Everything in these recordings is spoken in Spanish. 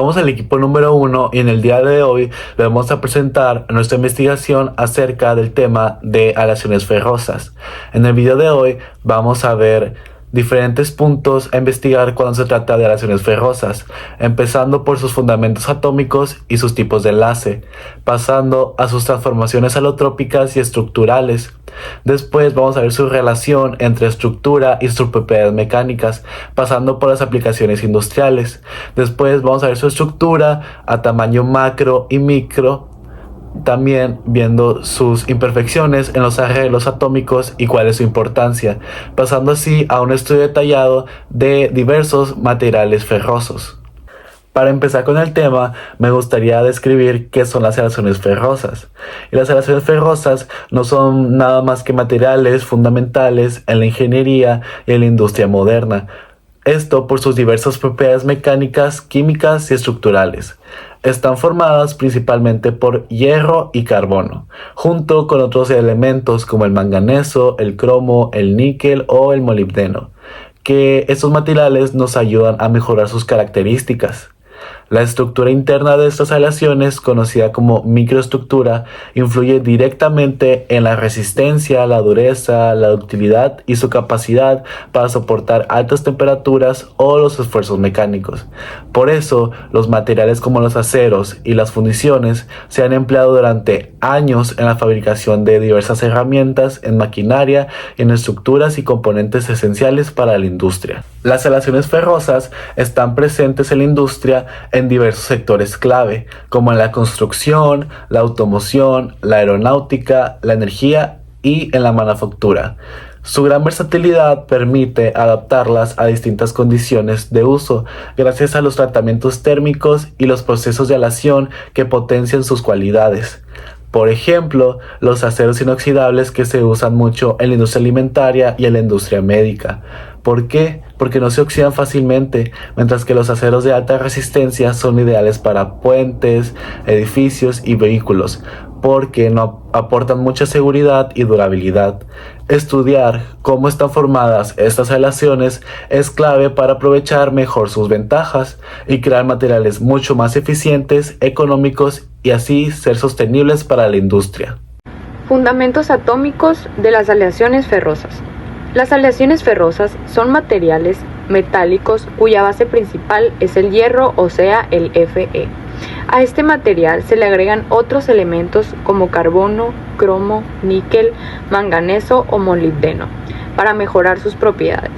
Somos el equipo número 1 y en el día de hoy le vamos a presentar nuestra investigación acerca del tema de aleaciones ferrosas. En el video de hoy vamos a ver diferentes puntos a investigar cuando se trata de aleaciones ferrosas, empezando por sus fundamentos atómicos y sus tipos de enlace, pasando a sus transformaciones alotrópicas y estructurales. Después vamos a ver su relación entre estructura y sus propiedades mecánicas, pasando por las aplicaciones industriales. Después vamos a ver su estructura a tamaño macro y micro, también viendo sus imperfecciones en los arreglos atómicos y cuál es su importancia, pasando así a un estudio detallado de diversos materiales ferrosos. Para empezar con el tema, me gustaría describir qué son las aleaciones ferrosas. Y las aleaciones ferrosas no son nada más que materiales fundamentales en la ingeniería y en la industria moderna. Esto por sus diversas propiedades mecánicas, químicas y estructurales. Están formadas principalmente por hierro y carbono, junto con otros elementos como el manganeso, el cromo, el níquel o el molibdeno, que estos materiales nos ayudan a mejorar sus características. La estructura interna de estas aleaciones, conocida como microestructura, influye directamente en la resistencia, la dureza, la ductilidad y su capacidad para soportar altas temperaturas o los esfuerzos mecánicos. Por eso, los materiales como los aceros y las fundiciones se han empleado durante años en la fabricación de diversas herramientas, en maquinaria y en estructuras y componentes esenciales para la industria. Las aleaciones ferrosas están presentes en la industria en diversos sectores clave, como en la construcción, la automoción, la aeronáutica, la energía y en la manufactura. Su gran versatilidad permite adaptarlas a distintas condiciones de uso, gracias a los tratamientos térmicos y los procesos de aleación que potencian sus cualidades. Por ejemplo, los aceros inoxidables que se usan mucho en la industria alimentaria y en la industria médica. ¿Por qué? Porque no se oxidan fácilmente, mientras que los aceros de alta resistencia son ideales para puentes, edificios y vehículos, porque no aportan mucha seguridad y durabilidad. Estudiar cómo están formadas estas aleaciones es clave para aprovechar mejor sus ventajas y crear materiales mucho más eficientes, económicos y así ser sostenibles para la industria. Fundamentos atómicos de las aleaciones ferrosas. Las aleaciones ferrosas son materiales metálicos cuya base principal es el hierro, o sea, el Fe. A este material se le agregan otros elementos como carbono, cromo, níquel, manganeso o molibdeno para mejorar sus propiedades.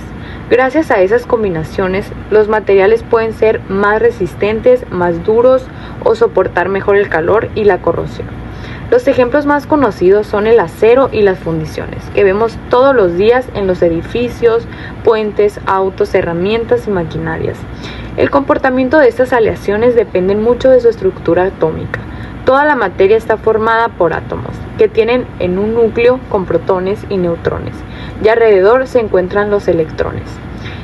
Gracias a esas combinaciones, los materiales pueden ser más resistentes, más duros o soportar mejor el calor y la corrosión. Los ejemplos más conocidos son el acero y las fundiciones, que vemos todos los días en los edificios, puentes, autos, herramientas y maquinarias. El comportamiento de estas aleaciones depende mucho de su estructura atómica. Toda la materia está formada por átomos, que tienen en un núcleo con protones y neutrones, y alrededor se encuentran los electrones.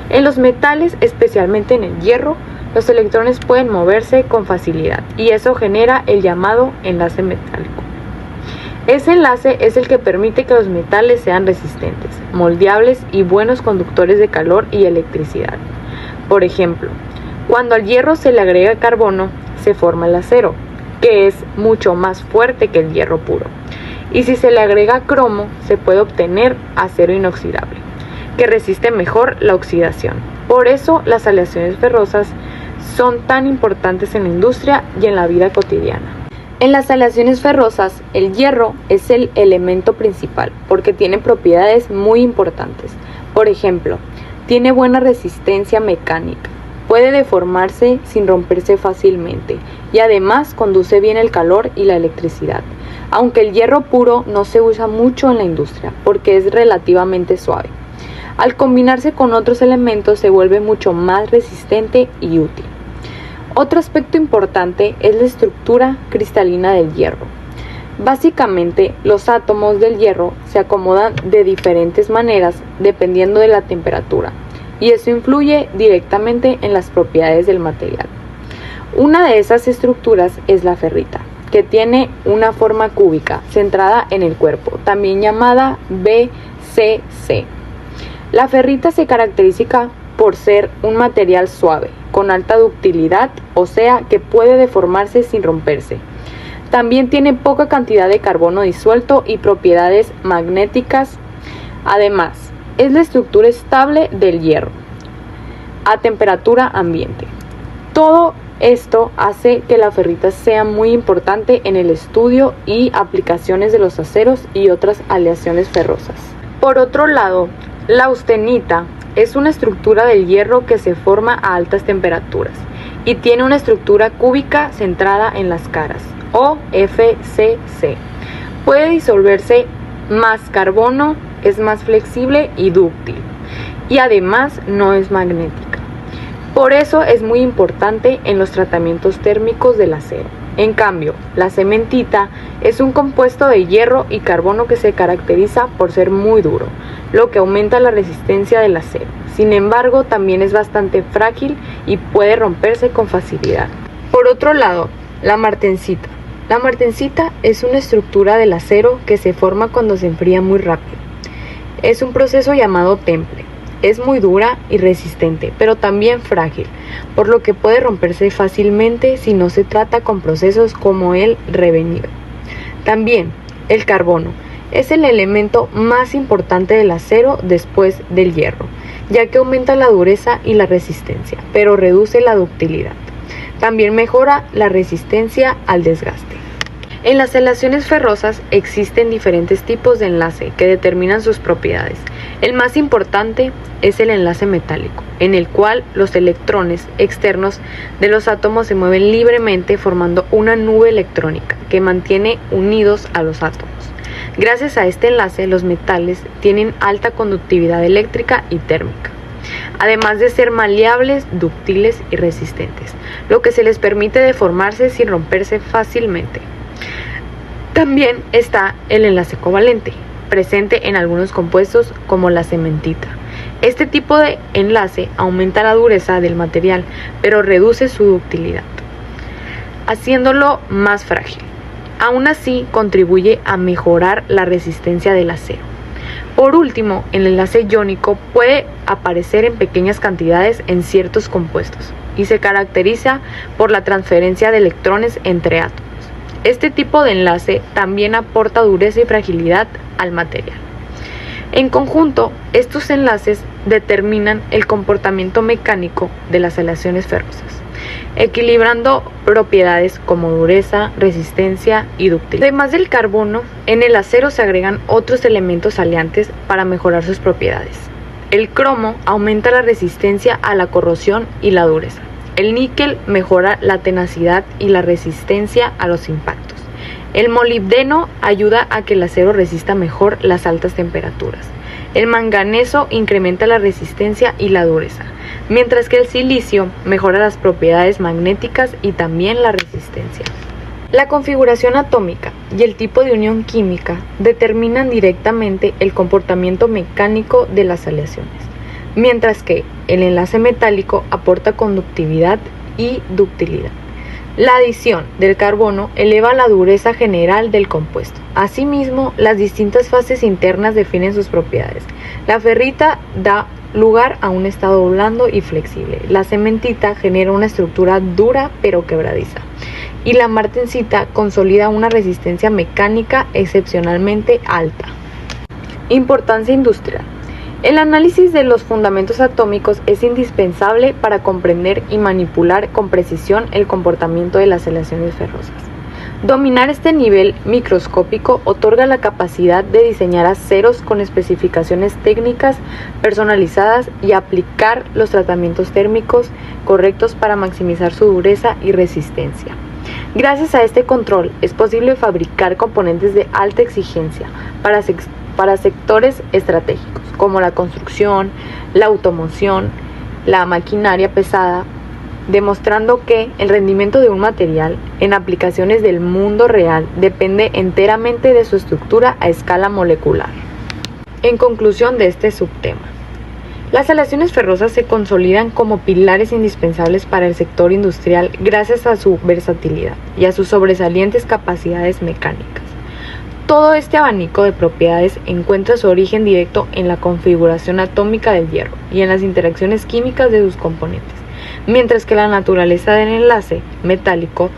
En los metales, especialmente en el hierro, los electrones pueden moverse con facilidad, y eso genera el llamado enlace metálico. Ese enlace es el que permite que los metales sean resistentes, moldeables y buenos conductores de calor y electricidad. Por ejemplo, cuando al hierro se le agrega carbono, se forma el acero, que es mucho más fuerte que el hierro puro. Y si se le agrega cromo, se puede obtener acero inoxidable, que resiste mejor la oxidación. Por eso, las aleaciones ferrosas son tan importantes en la industria y en la vida cotidiana. En las aleaciones ferrosas, el hierro es el elemento principal porque tiene propiedades muy importantes. Por ejemplo, tiene buena resistencia mecánica, puede deformarse sin romperse fácilmente y además conduce bien el calor y la electricidad. Aunque el hierro puro no se usa mucho en la industria porque es relativamente suave. Al combinarse con otros elementos se vuelve mucho más resistente y útil. Otro aspecto importante es la estructura cristalina del hierro. Básicamente, los átomos del hierro se acomodan de diferentes maneras dependiendo de la temperatura, y eso influye directamente en las propiedades del material. Una de esas estructuras es la ferrita, que tiene una forma cúbica centrada en el cuerpo, también llamada BCC. La ferrita se caracteriza por ser un material suave, con alta ductilidad, o sea que puede deformarse sin romperse. También tiene poca cantidad de carbono disuelto y propiedades magnéticas. Además, es la estructura estable del hierro a temperatura ambiente. Todo esto hace que la ferrita sea muy importante en el estudio y aplicaciones de los aceros y otras aleaciones ferrosas. Por otro lado, la austenita es una estructura del hierro que se forma a altas temperaturas y tiene una estructura cúbica centrada en las caras, o FCC. Puede disolverse más carbono, es más flexible y dúctil, y además no es magnética. Por eso es muy importante en los tratamientos térmicos del acero. En cambio, la cementita es un compuesto de hierro y carbono que se caracteriza por ser muy duro, lo que aumenta la resistencia del acero. Sin embargo, también es bastante frágil y puede romperse con facilidad. Por otro lado, la martensita. La martensita es una estructura del acero que se forma cuando se enfría muy rápido. Es un proceso llamado temple. Es muy dura y resistente, pero también frágil, por lo que puede romperse fácilmente si no se trata con procesos como el revenido. También, el carbono es el elemento más importante del acero después del hierro, ya que aumenta la dureza y la resistencia, pero reduce la ductilidad. También mejora la resistencia al desgaste. En las aleaciones ferrosas existen diferentes tipos de enlace que determinan sus propiedades. El más importante es el enlace metálico, en el cual los electrones externos de los átomos se mueven libremente formando una nube electrónica que mantiene unidos a los átomos. Gracias a este enlace, los metales tienen alta conductividad eléctrica y térmica, además de ser maleables, dúctiles y resistentes, lo que se les permite deformarse sin romperse fácilmente. También está el enlace covalente, presente en algunos compuestos como la cementita. Este tipo de enlace aumenta la dureza del material, pero reduce su ductilidad, haciéndolo más frágil. Aún así, contribuye a mejorar la resistencia del acero. Por último, el enlace iónico puede aparecer en pequeñas cantidades en ciertos compuestos y se caracteriza por la transferencia de electrones entre átomos. Este tipo de enlace también aporta dureza y fragilidad al material. En conjunto, estos enlaces determinan el comportamiento mecánico de las aleaciones ferrosas, equilibrando propiedades como dureza, resistencia y ductilidad. Además del carbono, en el acero se agregan otros elementos aliantes para mejorar sus propiedades. El cromo aumenta la resistencia a la corrosión y la dureza. El níquel mejora la tenacidad y la resistencia a los impactos. El molibdeno ayuda a que el acero resista mejor las altas temperaturas. El manganeso incrementa la resistencia y la dureza, mientras que el silicio mejora las propiedades magnéticas y también la resistencia. La configuración atómica y el tipo de unión química determinan directamente el comportamiento mecánico de las aleaciones, mientras que el enlace metálico aporta conductividad y ductilidad. La adición del carbono eleva la dureza general del compuesto. Asimismo, las distintas fases internas definen sus propiedades. La ferrita da lugar a un estado blando y flexible. La cementita genera una estructura dura pero quebradiza. Y la martensita consolida una resistencia mecánica excepcionalmente alta. Importancia industrial. El análisis de los fundamentos atómicos es indispensable para comprender y manipular con precisión el comportamiento de las aleaciones ferrosas. Dominar este nivel microscópico otorga la capacidad de diseñar aceros con especificaciones técnicas personalizadas y aplicar los tratamientos térmicos correctos para maximizar su dureza y resistencia. Gracias a este control es posible fabricar componentes de alta exigencia para sectores estratégicos como la construcción, la automoción, la maquinaria pesada, demostrando que el rendimiento de un material en aplicaciones del mundo real depende enteramente de su estructura a escala molecular. En conclusión de este subtema, las aleaciones ferrosas se consolidan como pilares indispensables para el sector industrial gracias a su versatilidad y a sus sobresalientes capacidades mecánicas. Todo este abanico de propiedades encuentra su origen directo en la configuración atómica del hierro y en las interacciones químicas de sus componentes. mientras que la naturaleza del enlace metálico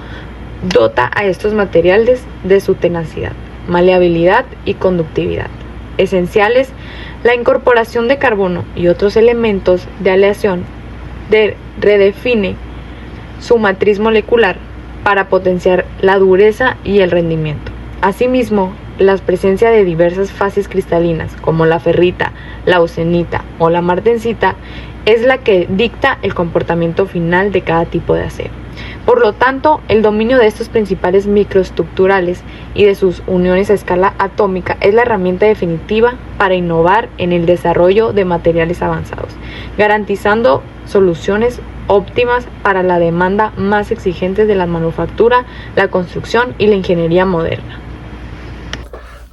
dota a estos materiales de su tenacidad, maleabilidad y conductividad. Esenciales, la incorporación de carbono y otros elementos de aleación redefine su matriz molecular para potenciar la dureza y el rendimiento. Asimismo, la presencia de diversas fases cristalinas como la ferrita, la austenita o la martensita es la que dicta el comportamiento final de cada tipo de acero. Por lo tanto, el dominio de estos principales microestructurales y de sus uniones a escala atómica es la herramienta definitiva para innovar en el desarrollo de materiales avanzados, garantizando soluciones óptimas para la demanda más exigente de la manufactura, la construcción y la ingeniería moderna.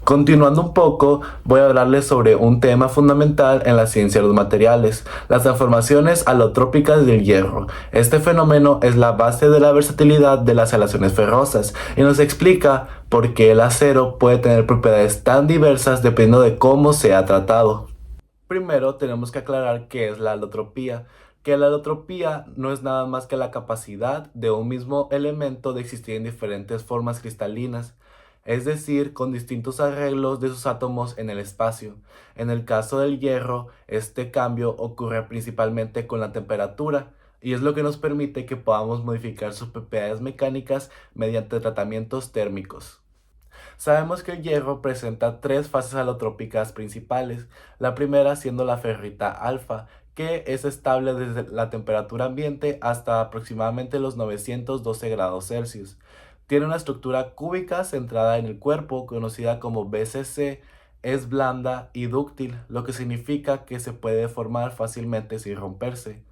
Continuando un poco, voy a hablarles sobre un tema fundamental en la ciencia de los materiales, las transformaciones alotrópicas del hierro. Este fenómeno es la base de la versatilidad de las aleaciones ferrosas y nos explica por qué el acero puede tener propiedades tan diversas dependiendo de cómo sea tratado. Primero tenemos que aclarar qué es la alotropía, que la alotropía no es nada más que la capacidad de un mismo elemento de existir en diferentes formas cristalinas, es decir, con distintos arreglos de sus átomos en el espacio. En el caso del hierro, este cambio ocurre principalmente con la temperatura, y es lo que nos permite que podamos modificar sus propiedades mecánicas mediante tratamientos térmicos. Sabemos que el hierro presenta tres fases alotrópicas principales, la primera siendo la ferrita alfa, que es estable desde la temperatura ambiente hasta aproximadamente los 912 grados Celsius. Tiene una estructura cúbica centrada en el cuerpo, conocida como BCC, es blanda y dúctil, lo que significa que se puede formar fácilmente sin romperse.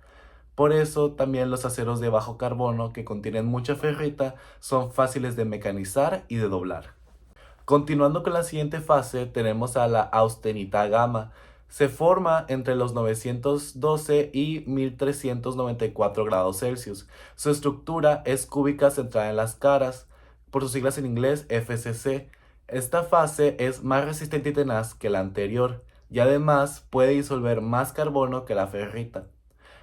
Por eso también los aceros de bajo carbono que contienen mucha ferrita son fáciles de mecanizar y de doblar. Continuando con la siguiente fase, tenemos a la austenita gamma. Se forma entre los 912 y 1394 grados Celsius. Su estructura es cúbica centrada en las caras, por sus siglas en inglés FCC. Esta fase es más resistente y tenaz que la anterior, y además puede disolver más carbono que la ferrita.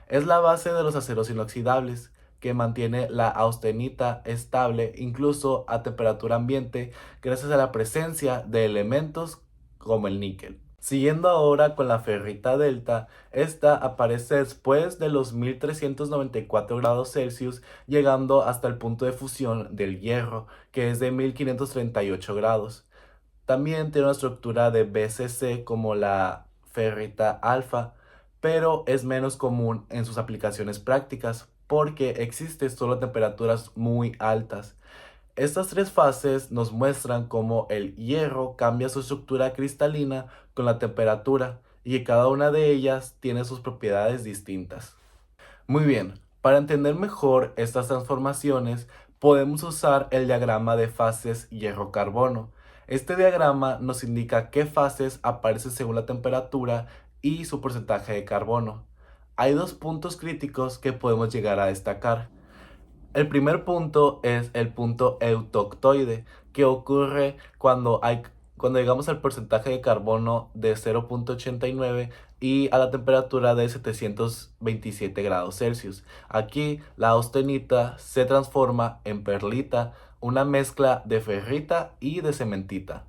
Es la base de los aceros inoxidables, que mantiene la austenita estable incluso a temperatura ambiente gracias a la presencia de elementos como el níquel. Siguiendo ahora con la ferrita delta, esta aparece después de los 1394 grados Celsius, llegando hasta el punto de fusión del hierro, que es de 1538 grados. También tiene una estructura de BCC como la ferrita alfa, pero es menos común en sus aplicaciones prácticas porque existe solo a temperaturas muy altas. Estas tres fases nos muestran cómo el hierro cambia su estructura cristalina con la temperatura y que cada una de ellas tiene sus propiedades distintas. Muy bien, para entender mejor estas transformaciones podemos usar el diagrama de fases hierro-carbono. Este diagrama nos indica qué fases aparecen según la temperatura y su porcentaje de carbono. Hay dos puntos críticos que podemos llegar a destacar. El primer punto es el punto eutoctoide, que ocurre cuando llegamos al porcentaje de carbono de 0,89 y a la temperatura de 727 grados Celsius. Aquí la austenita se transforma en perlita, una mezcla de ferrita y de cementita.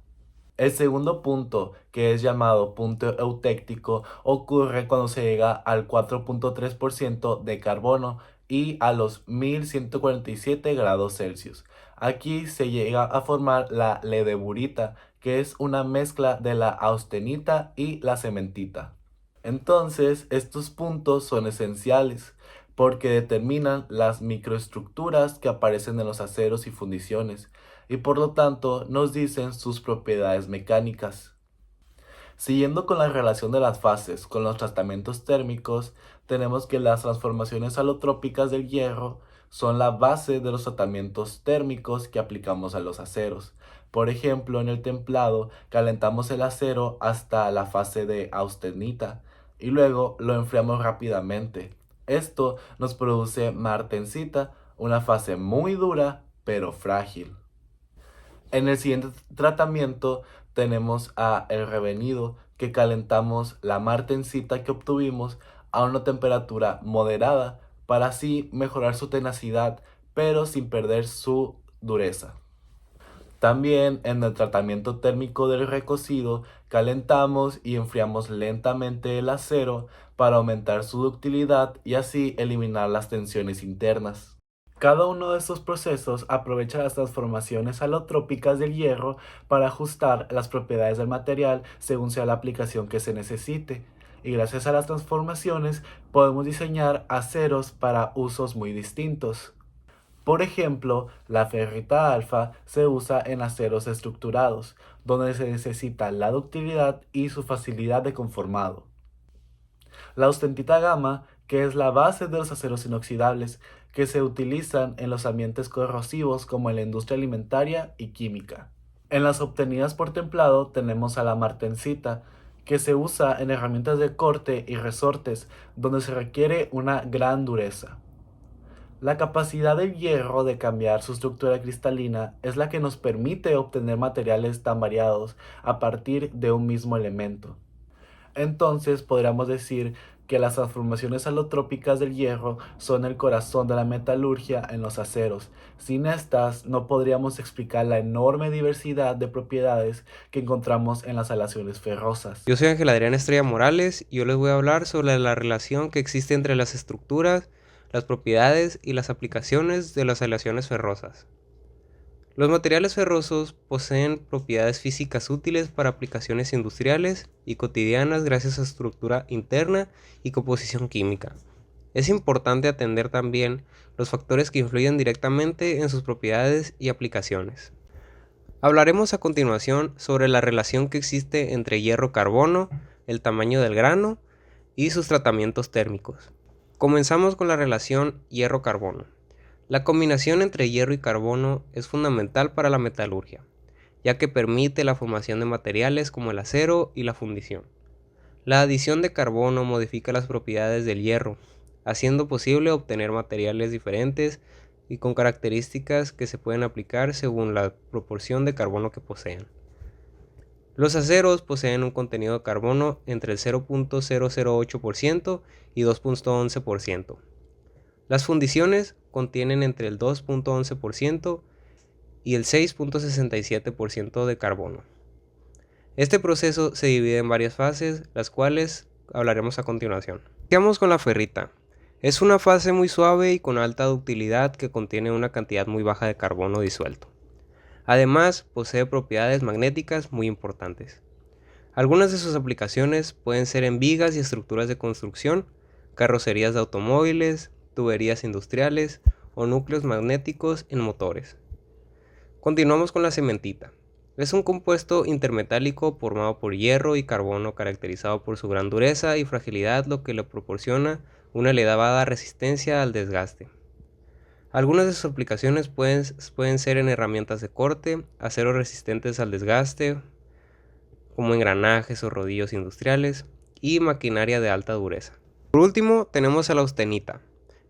El segundo punto, que es llamado punto eutéctico, ocurre cuando se llega al 4,3% de carbono y a los 1147 grados Celsius. Aquí se llega a formar la ledeburita, que es una mezcla de la austenita y la cementita. Entonces, estos puntos son esenciales porque determinan las microestructuras que aparecen en los aceros y fundiciones y por lo tanto nos dicen sus propiedades mecánicas. Siguiendo con la relación de las fases con los tratamientos térmicos, tenemos que las transformaciones alotrópicas del hierro son la base de los tratamientos térmicos que aplicamos a los aceros. Por ejemplo, en el templado calentamos el acero hasta la fase de austenita y luego lo enfriamos rápidamente. Esto nos produce martensita, una fase muy dura pero frágil. En el siguiente tratamiento tenemos a el revenido, que calentamos la martensita que obtuvimos a una temperatura moderada para así mejorar su tenacidad, pero sin perder su dureza. También en el tratamiento térmico del recocido, calentamos y enfriamos lentamente el acero para aumentar su ductilidad y así eliminar las tensiones internas. Cada uno de estos procesos aprovecha las transformaciones alotrópicas del hierro para ajustar las propiedades del material según sea la aplicación que se necesite. Y gracias a las transformaciones podemos diseñar aceros para usos muy distintos. Por ejemplo, la ferrita alfa se usa en aceros estructurados, donde se necesita la ductilidad y su facilidad de conformado. La austenita gamma, que es la base de los aceros inoxidables, que se utilizan en los ambientes corrosivos como en la industria alimentaria y química. En las obtenidas por templado tenemos a la martensita, que se usa en herramientas de corte y resortes, donde se requiere una gran dureza. La capacidad del hierro de cambiar su estructura cristalina es la que nos permite obtener materiales tan variados a partir de un mismo elemento. Entonces podríamos decir que las transformaciones alotrópicas del hierro son el corazón de la metalurgia en los aceros. Sin estas no podríamos explicar la enorme diversidad de propiedades que encontramos en las aleaciones ferrosas. Yo soy Ángel Adrián Estrella Morales y yo les voy a hablar sobre la relación que existe entre las estructuras, las propiedades y las aplicaciones de las aleaciones ferrosas. Los materiales ferrosos poseen propiedades físicas útiles para aplicaciones industriales y cotidianas gracias a su estructura interna y composición química. Es importante atender también los factores que influyen directamente en sus propiedades y aplicaciones. Hablaremos a continuación sobre la relación que existe entre hierro-carbono, el tamaño del grano y sus tratamientos térmicos. Comenzamos con la relación hierro-carbono. La combinación entre hierro y carbono es fundamental para la metalurgia, ya que permite la formación de materiales como el acero y la fundición. La adición de carbono modifica las propiedades del hierro, haciendo posible obtener materiales diferentes y con características que se pueden aplicar según la proporción de carbono que poseen. Los aceros poseen un contenido de carbono entre el 0.008% y 2.11%. Las fundiciones contienen entre el 2.11% y el 6.67% de carbono. Este proceso se divide en varias fases, las cuales hablaremos a continuación. Iniciamos con la ferrita. Es una fase muy suave y con alta ductilidad que contiene una cantidad muy baja de carbono disuelto. Además, posee propiedades magnéticas muy importantes. Algunas de sus aplicaciones pueden ser en vigas y estructuras de construcción, carrocerías de automóviles, tuberías industriales o núcleos magnéticos en motores. Continuamos con la cementita. Es un compuesto intermetálico formado por hierro y carbono caracterizado por su gran dureza y fragilidad, lo que le proporciona una elevada resistencia al desgaste. Algunas de sus aplicaciones pueden ser en herramientas de corte, aceros resistentes al desgaste, como engranajes o rodillos industriales, y maquinaria de alta dureza. Por último, tenemos a la austenita.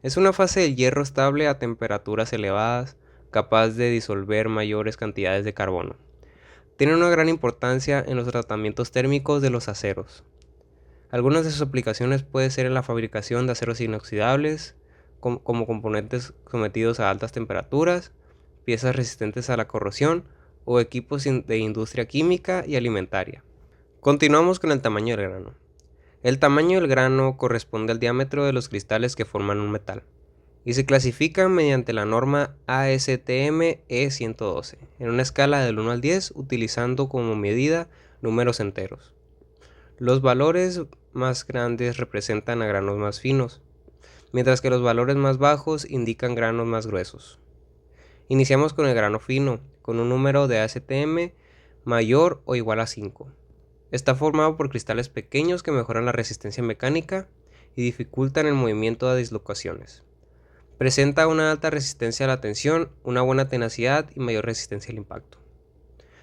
Es una fase del hierro estable a temperaturas elevadas, capaz de disolver mayores cantidades de carbono. Tiene una gran importancia en los tratamientos térmicos de los aceros. Algunas de sus aplicaciones pueden ser en la fabricación de aceros inoxidables, como componentes sometidos a altas temperaturas, piezas resistentes a la corrosión o equipos de industria química y alimentaria. Continuamos con el tamaño del grano. El tamaño del grano corresponde al diámetro de los cristales que forman un metal y se clasifica mediante la norma ASTM E112 en una escala del 1 al 10 utilizando como medida números enteros. Los valores más grandes representan a granos más finos, mientras que los valores más bajos indican granos más gruesos. Iniciamos con el grano fino, con un número de ASTM mayor o igual a 5. Está formado por cristales pequeños que mejoran la resistencia mecánica y dificultan el movimiento de dislocaciones. Presenta una alta resistencia a la tensión, una buena tenacidad y mayor resistencia al impacto.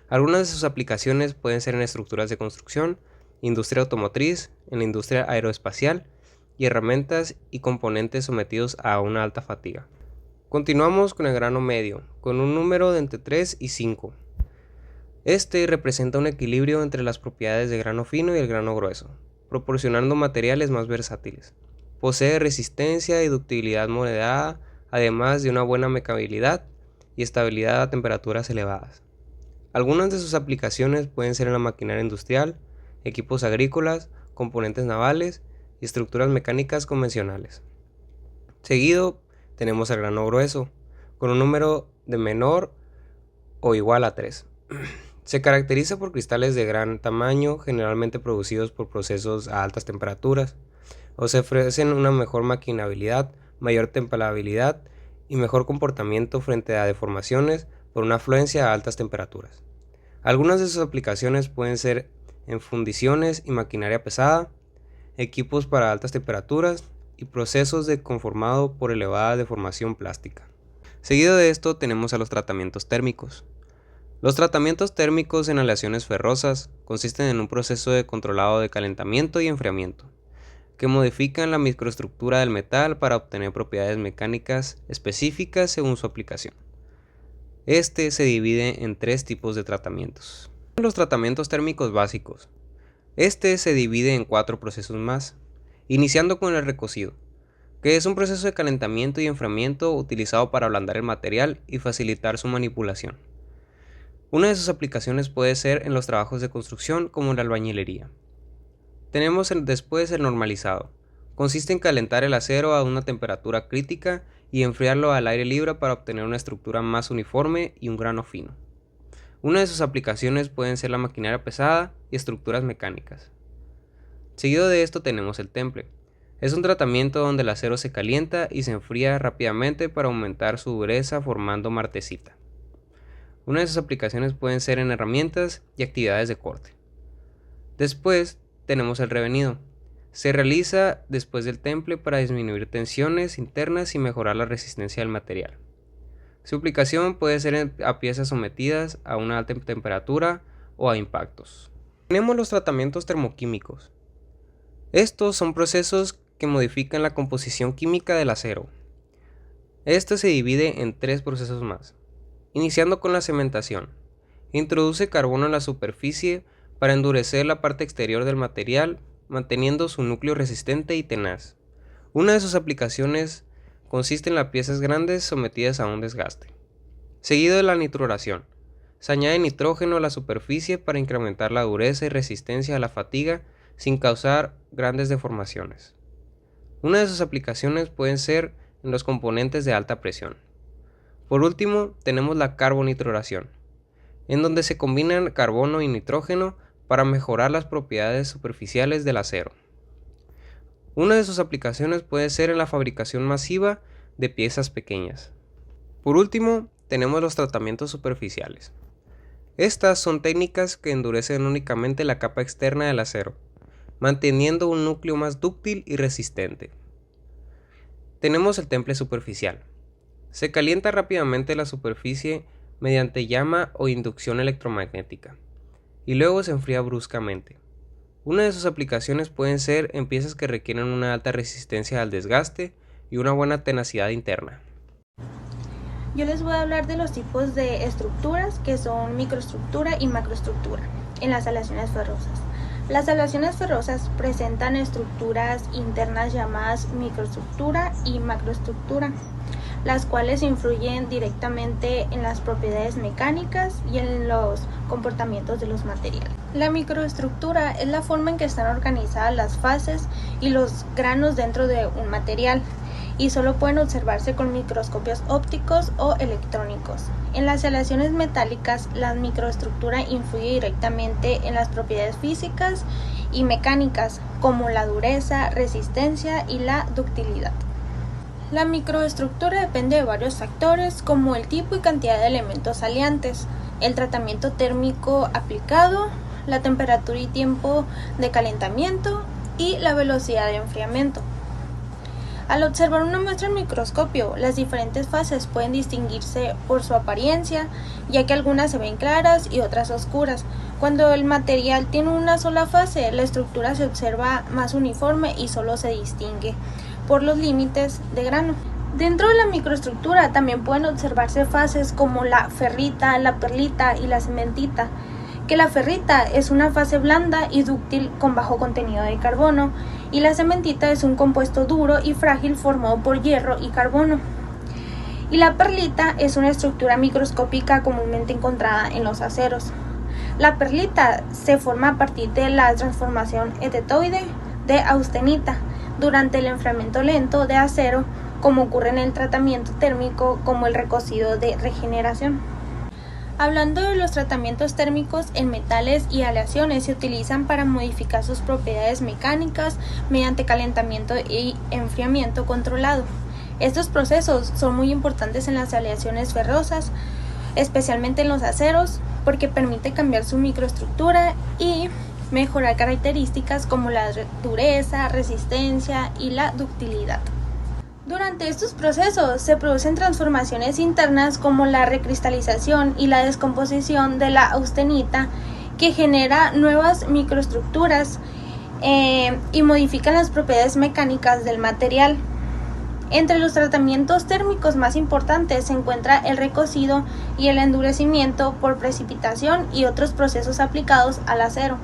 Algunas de sus aplicaciones pueden ser en estructuras de construcción, industria automotriz, en la industria aeroespacial y herramientas y componentes sometidos a una alta fatiga. Continuamos con el grano medio, con un número de entre 3 y 5. Este representa un equilibrio entre las propiedades del grano fino y el grano grueso, proporcionando materiales más versátiles. Posee resistencia y ductilidad moderada, además de una buena mecanicidad y estabilidad a temperaturas elevadas. Algunas de sus aplicaciones pueden ser en la maquinaria industrial, equipos agrícolas, componentes navales y estructuras mecánicas convencionales. Seguido tenemos el grano grueso, con un número de menor o igual a 3. Se caracteriza por cristales de gran tamaño, generalmente producidos por procesos a altas temperaturas, o se ofrecen una mejor maquinabilidad, mayor temperabilidad y mejor comportamiento frente a deformaciones por una afluencia a altas temperaturas. Algunas de sus aplicaciones pueden ser en fundiciones y maquinaria pesada, equipos para altas temperaturas y procesos de conformado por elevada deformación plástica. Seguido de esto tenemos a los tratamientos térmicos. Los tratamientos térmicos en aleaciones ferrosas consisten en un proceso de controlado de calentamiento y enfriamiento, que modifican la microestructura del metal para obtener propiedades mecánicas específicas según su aplicación. Este se divide en 3 tipos de tratamientos. Los tratamientos térmicos básicos. Este se divide en 4 procesos más, iniciando con el recocido, que es un proceso de calentamiento y enfriamiento utilizado para ablandar el material y facilitar su manipulación. Una de sus aplicaciones puede ser en los trabajos de construcción como en la albañilería. Tenemos después el normalizado. Consiste en calentar el acero a una temperatura crítica y enfriarlo al aire libre para obtener una estructura más uniforme y un grano fino. Una de sus aplicaciones pueden ser la maquinaria pesada y estructuras mecánicas. Seguido de esto tenemos el temple. Es un tratamiento donde el acero se calienta y se enfría rápidamente para aumentar su dureza formando martesita. Una de sus aplicaciones pueden ser en herramientas y actividades de corte. Después tenemos el revenido. Se realiza después del temple para disminuir tensiones internas y mejorar la resistencia del material. Su aplicación puede ser a piezas sometidas a una alta temperatura o a impactos. Tenemos los tratamientos termoquímicos. Estos son procesos que modifican la composición química del acero. Esto se divide en 3 procesos más, iniciando con la cementación. Introduce carbono en la superficie para endurecer la parte exterior del material, manteniendo su núcleo resistente y tenaz. Una de sus aplicaciones consiste en las piezas grandes sometidas a un desgaste. Seguido de la nitruración. Se añade nitrógeno a la superficie para incrementar la dureza y resistencia a la fatiga sin causar grandes deformaciones. Una de sus aplicaciones pueden ser en los componentes de alta presión. Por último, tenemos la carbonitruración, en donde se combinan carbono y nitrógeno para mejorar las propiedades superficiales del acero. Una de sus aplicaciones puede ser en la fabricación masiva de piezas pequeñas. Por último, tenemos los tratamientos superficiales. Estas son técnicas que endurecen únicamente la capa externa del acero, manteniendo un núcleo más dúctil y resistente. Tenemos el temple superficial. Se calienta rápidamente la superficie mediante llama o inducción electromagnética, y luego se enfría bruscamente. Una de sus aplicaciones pueden ser en piezas que requieren una alta resistencia al desgaste y una buena tenacidad interna. Yo les voy a hablar de los tipos de estructuras que son microestructura y macroestructura en las aleaciones ferrosas. Las aleaciones ferrosas presentan estructuras internas llamadas microestructura y macroestructura, las cuales influyen directamente en las propiedades mecánicas y en los comportamientos de los materiales. La microestructura es la forma en que están organizadas las fases y los granos dentro de un material, y solo pueden observarse con microscopios ópticos o electrónicos. En las aleaciones metálicas, la microestructura influye directamente en las propiedades físicas y mecánicas, como la dureza, resistencia y la ductilidad. La microestructura depende de varios factores, como el tipo y cantidad de elementos aleantes, el tratamiento térmico aplicado, la temperatura y tiempo de calentamiento y la velocidad de enfriamiento. Al observar una muestra en microscopio, las diferentes fases pueden distinguirse por su apariencia, ya que algunas se ven claras y otras oscuras. Cuando el material tiene una sola fase, la estructura se observa más uniforme y solo se distingue por los límites de grano. Dentro de la microestructura también pueden observarse fases como la ferrita, la perlita y la cementita, que la ferrita es una fase blanda y dúctil con bajo contenido de carbono, y la cementita es un compuesto duro y frágil formado por hierro y carbono. Y la perlita es una estructura microscópica comúnmente encontrada en los aceros. La perlita se forma a partir de la transformación hetetoide de austenita durante el enfriamiento lento de acero, como ocurre en el tratamiento térmico como el recocido de regeneración. Hablando de los tratamientos térmicos en metales y aleaciones, se utilizan para modificar sus propiedades mecánicas mediante calentamiento y enfriamiento controlado. Estos procesos son muy importantes en las aleaciones ferrosas, especialmente en los aceros, porque permite cambiar su microestructura y mejorar características como la dureza, resistencia y la ductilidad. Durante estos procesos se producen transformaciones internas como la recristalización y la descomposición de la austenita, que genera nuevas microestructuras y modifican las propiedades mecánicas del material. Entre los tratamientos térmicos más importantes se encuentra el recocido y el endurecimiento por precipitación y otros procesos aplicados al acero.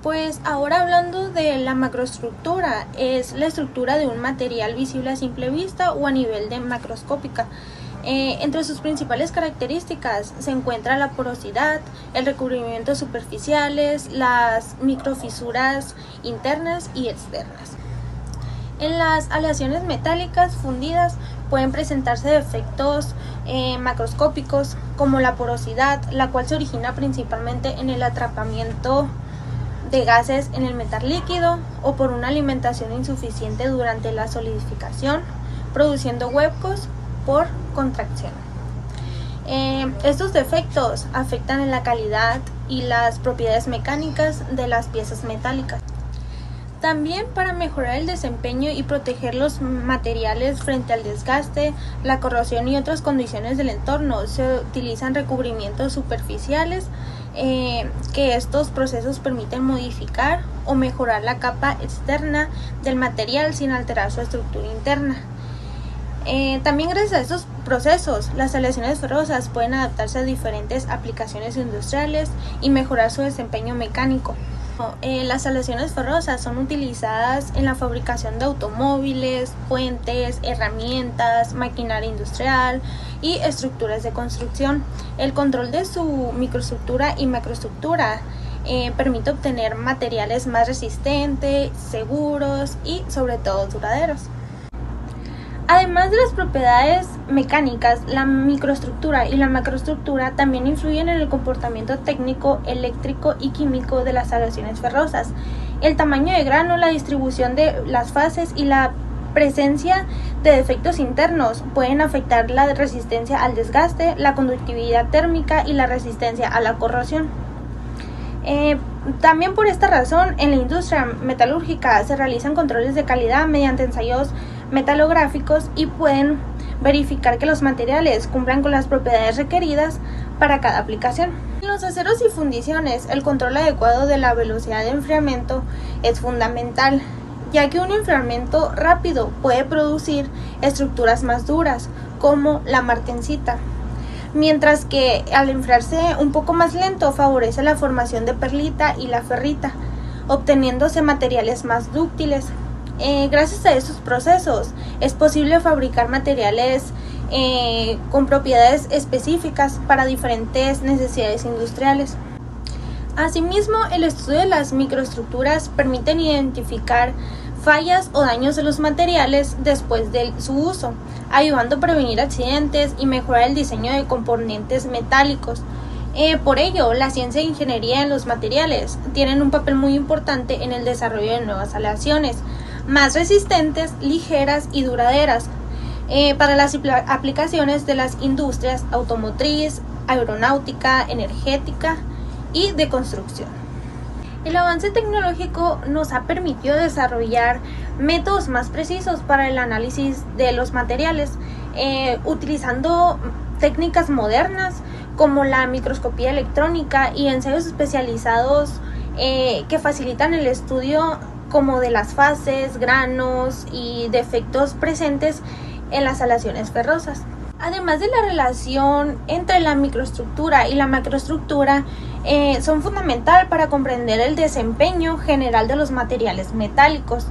Pues ahora hablando de la macroestructura, es la estructura de un material visible a simple vista o a nivel de macroscópica. Entre sus principales características se encuentra la porosidad, el recubrimiento superficiales, las microfisuras internas y externas. En las aleaciones metálicas fundidas pueden presentarse defectos macroscópicos como la porosidad, la cual se origina principalmente en el atrapamiento de gases en el metal líquido o por una alimentación insuficiente durante la solidificación, produciendo huecos por contracción. Estos defectos afectan en la calidad y las propiedades mecánicas de las piezas metálicas. También para mejorar el desempeño y proteger los materiales frente al desgaste, la corrosión y otras condiciones del entorno, se utilizan recubrimientos superficiales que estos procesos permiten modificar o mejorar la capa externa del material sin alterar su estructura interna. También gracias a estos procesos, las aleaciones ferrosas pueden adaptarse a diferentes aplicaciones industriales y mejorar su desempeño mecánico. Las aleaciones ferrosas son utilizadas en la fabricación de automóviles, puentes, herramientas, maquinaria industrial y estructuras de construcción. El control de su microestructura y macroestructura permite obtener materiales más resistentes, seguros y sobre todo duraderos. Además de las propiedades mecánicas, la microestructura y la macroestructura también influyen en el comportamiento técnico, eléctrico y químico de las aleaciones ferrosas. El tamaño de grano, la distribución de las fases y la presencia de defectos internos pueden afectar la resistencia al desgaste, la conductividad térmica y la resistencia a la corrosión. También por esta razón, en la industria metalúrgica se realizan controles de calidad mediante ensayos metalográficos y pueden verificar que los materiales cumplan con las propiedades requeridas para cada aplicación. En los aceros y fundiciones, el control adecuado de la velocidad de enfriamiento es fundamental, ya que un enfriamiento rápido puede producir estructuras más duras, como la martensita, mientras que al enfriarse un poco más lento favorece la formación de perlita y la ferrita, obteniéndose materiales más dúctiles. Gracias a estos procesos es posible fabricar materiales con propiedades específicas para diferentes necesidades industriales. Asimismo, el estudio de las microestructuras permite identificar fallas o daños de los materiales después de su uso, ayudando a prevenir accidentes y mejorar el diseño de componentes metálicos. Por ello, la ciencia e ingeniería en los materiales tienen un papel muy importante en el desarrollo de nuevas aleaciones más resistentes, ligeras y duraderas para las aplicaciones de las industrias automotriz, aeronáutica, energética y de construcción. El avance tecnológico nos ha permitido desarrollar métodos más precisos para el análisis de los materiales, utilizando técnicas modernas como la microscopía electrónica y ensayos especializados que facilitan el estudio como de las fases, granos y defectos presentes en las aleaciones ferrosas. Además de la relación entre la microestructura y la macroestructura, son fundamental para comprender el desempeño general de los materiales metálicos.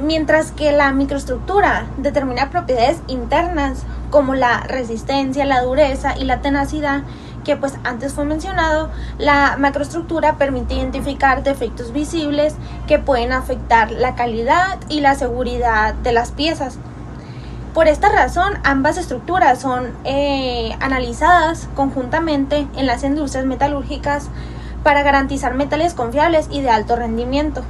mientras que la microestructura determina propiedades internas como la resistencia, la dureza y la tenacidad, que pues antes fue mencionado. La macroestructura permite identificar defectos visibles que pueden afectar la calidad y la seguridad de las piezas. Por esta razón, ambas estructuras son analizadas conjuntamente en las industrias metalúrgicas para garantizar metales confiables y de alto rendimiento.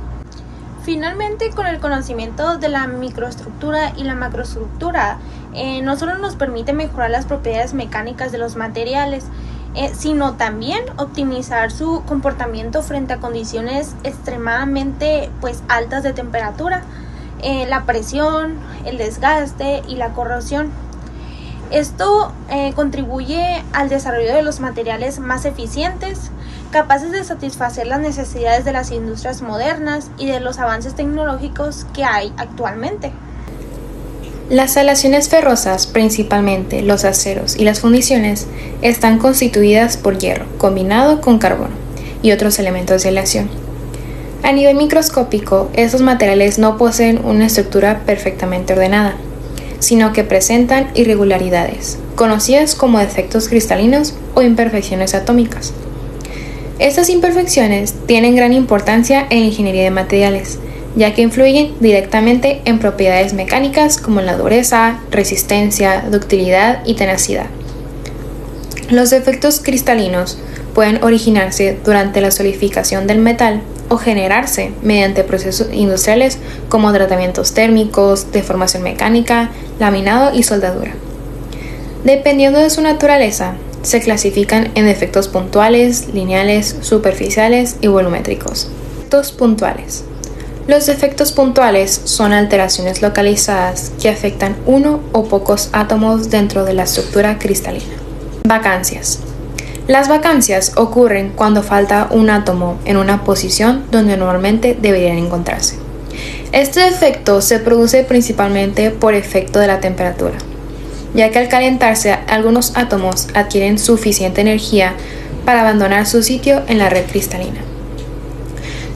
Finalmente, con el conocimiento de la microestructura y la macroestructura, no solo nos permite mejorar las propiedades mecánicas de los materiales, sino también optimizar su comportamiento frente a condiciones extremadamente altas de temperatura, la presión, el desgaste y la corrosión. Esto contribuye al desarrollo de los materiales más eficientes, capaces de satisfacer las necesidades de las industrias modernas y de los avances tecnológicos que hay actualmente. Las aleaciones ferrosas, principalmente los aceros y las fundiciones, están constituidas por hierro combinado con carbono y otros elementos de aleación. A nivel microscópico, estos materiales no poseen una estructura perfectamente ordenada, sino que presentan irregularidades, conocidas como defectos cristalinos o imperfecciones atómicas. Estas imperfecciones tienen gran importancia en la ingeniería de materiales, ya que influyen directamente en propiedades mecánicas como la dureza, resistencia, ductilidad y tenacidad. Los defectos cristalinos pueden originarse durante la solidificación del metal o generarse mediante procesos industriales como tratamientos térmicos, deformación mecánica, laminado y soldadura. Dependiendo de su naturaleza, se clasifican en defectos puntuales, lineales, superficiales y volumétricos. Defectos puntuales. Los defectos puntuales son alteraciones localizadas que afectan uno o pocos átomos dentro de la estructura cristalina. Vacancias. Las vacancias ocurren cuando falta un átomo en una posición donde normalmente deberían encontrarse. Este defecto se produce principalmente por efecto de la temperatura, ya que al calentarse algunos átomos adquieren suficiente energía para abandonar su sitio en la red cristalina.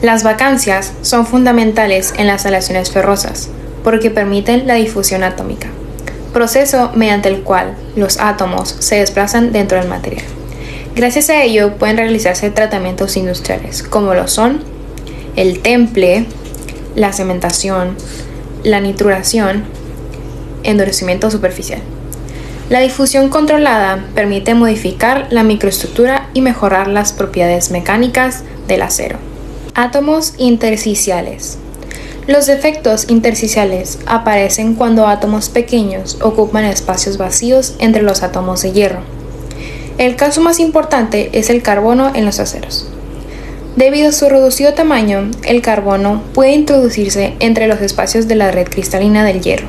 Las vacancias son fundamentales en las aleaciones ferrosas porque permiten la difusión atómica, proceso mediante el cual los átomos se desplazan dentro del material. Gracias a ello pueden realizarse tratamientos industriales como lo son el temple, la cementación, la nituración, endurecimiento superficial. La difusión controlada permite modificar la microestructura y mejorar las propiedades mecánicas del acero. Átomos intersticiales. Los defectos intersticiales aparecen cuando átomos pequeños ocupan espacios vacíos entre los átomos de hierro. El caso más importante es el carbono en los aceros. Debido a su reducido tamaño, el carbono puede introducirse entre los espacios de la red cristalina del hierro,